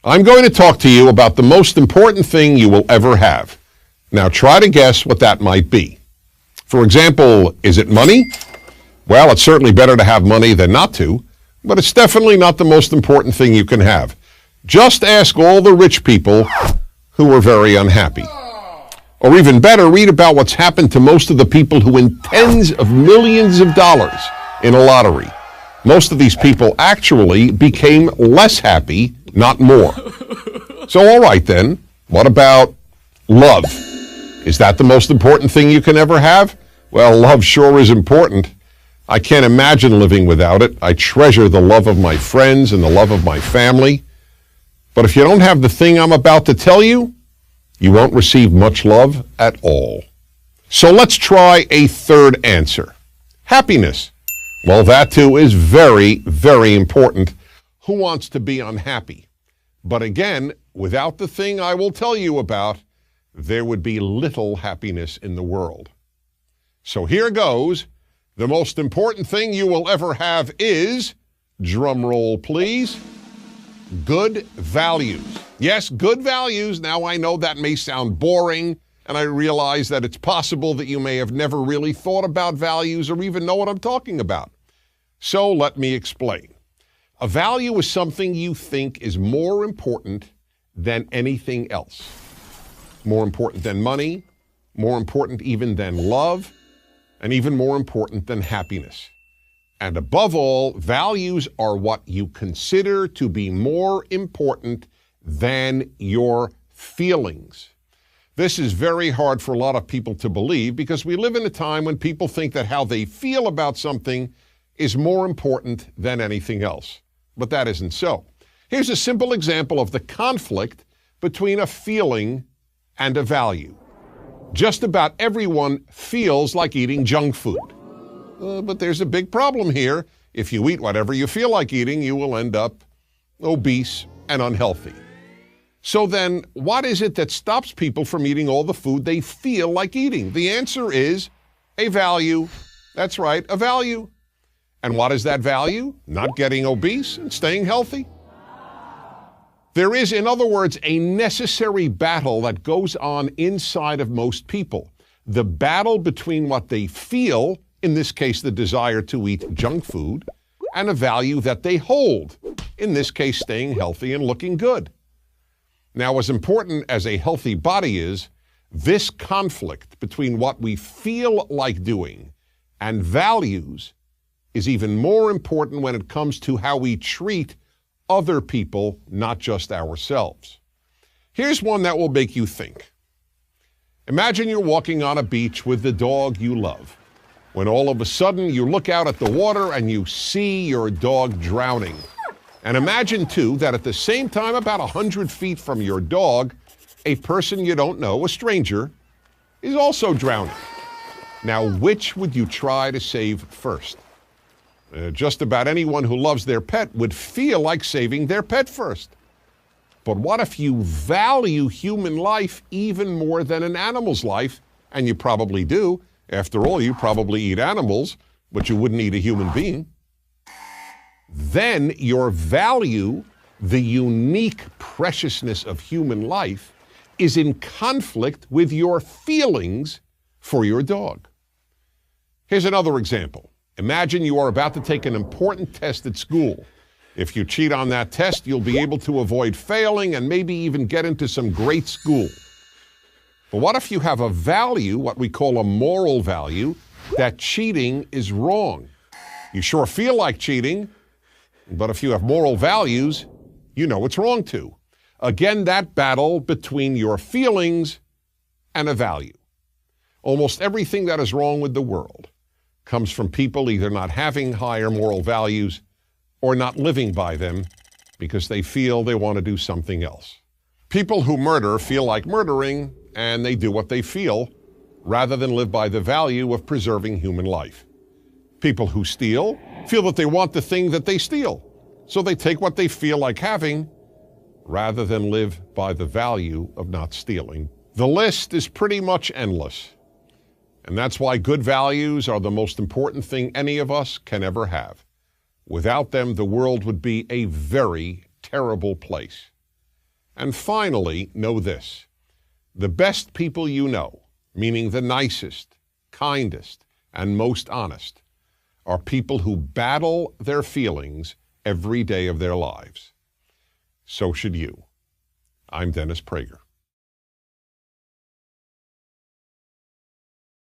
I'm going to talk to you about the most important thing you will ever have. Now try to guess what that might be. For example, is it money? Well, it's certainly better to have money than not to, but it's definitely not the most important thing you can have. Just ask all the rich people who were very unhappy. Or even better, read about what's happened to most of the people who win tens of millions of dollars in a lottery. Most of these people actually became less happy, not more. So all right then, what about love? Is that the most important thing you can ever have? Well, love sure is important. I can't imagine living without it. I treasure the love of my friends and the love of my family. But if you don't have the thing I'm about to tell you, you won't receive much love at all. So let's try a third answer. Happiness. Well, that too is very, very important. Who wants to be unhappy? But again, without the thing I will tell you about, there would be little happiness in the world. So here goes. The most important thing you will ever have is, drum roll please, good values. Yes, good values. Now I know that may sound boring, and I realize that it's possible that you may have never really thought about values or even know what I'm talking about. So let me explain. A value is something you think is more important than anything else. More important than money, more important even than love, and even more important than happiness. And above all, values are what you consider to be more important than your feelings. This is very hard for a lot of people to believe because we live in a time when people think that how they feel about something is more important than anything else. But that isn't so. Here's a simple example of the conflict between a feeling and a value. Just about everyone feels like eating junk food. But there's a big problem here. If you eat whatever you feel like eating, you will end up obese and unhealthy. So then, what is it that stops people from eating all the food they feel like eating? The answer is a value. That's right, a value. And what is that value? Not getting obese and staying healthy. There is, in other words, a necessary battle that goes on inside of most people. The battle between what they feel, in this case the desire to eat junk food, and a value that they hold, in this case staying healthy and looking good. Now, as important as a healthy body is, this conflict between what we feel like doing and values is even more important when it comes to how we treat other people, not just ourselves. Here's one that will make you think. Imagine you're walking on a beach with the dog you love, when all of a sudden you look out at the water and you see your dog drowning. And imagine, too, that at the same time, about 100 feet from your dog, a person you don't know, a stranger, is also drowning. Now, which would you try to save first? Just about anyone who loves their pet would feel like saving their pet first. But what if you value human life even more than an animal's life? And you probably do. After all, you probably eat animals, but you wouldn't eat a human being. Then your value, the unique preciousness of human life, is in conflict with your feelings for your dog. Here's another example. Imagine you are about to take an important test at school. If you cheat on that test, you'll be able to avoid failing and maybe even get into some great school. But what if you have a value, what we call a moral value, that cheating is wrong? You sure feel like cheating, but if you have moral values, you know it's wrong too. Again, that battle between your feelings and a value. Almost everything that is wrong with the world comes from people either not having higher moral values or not living by them because they feel they want to do something else. People who murder feel like murdering, and they do what they feel rather than live by the value of preserving human life. People who steal feel that they want the thing that they steal, so they take what they feel like having rather than live by the value of not stealing. The list is pretty much endless. And that's why good values are the most important thing any of us can ever have. Without them, the world would be a very terrible place. And finally, know this. The best people you know, meaning the nicest, kindest, and most honest, are people who battle their feelings every day of their lives. So should you. I'm Dennis Prager.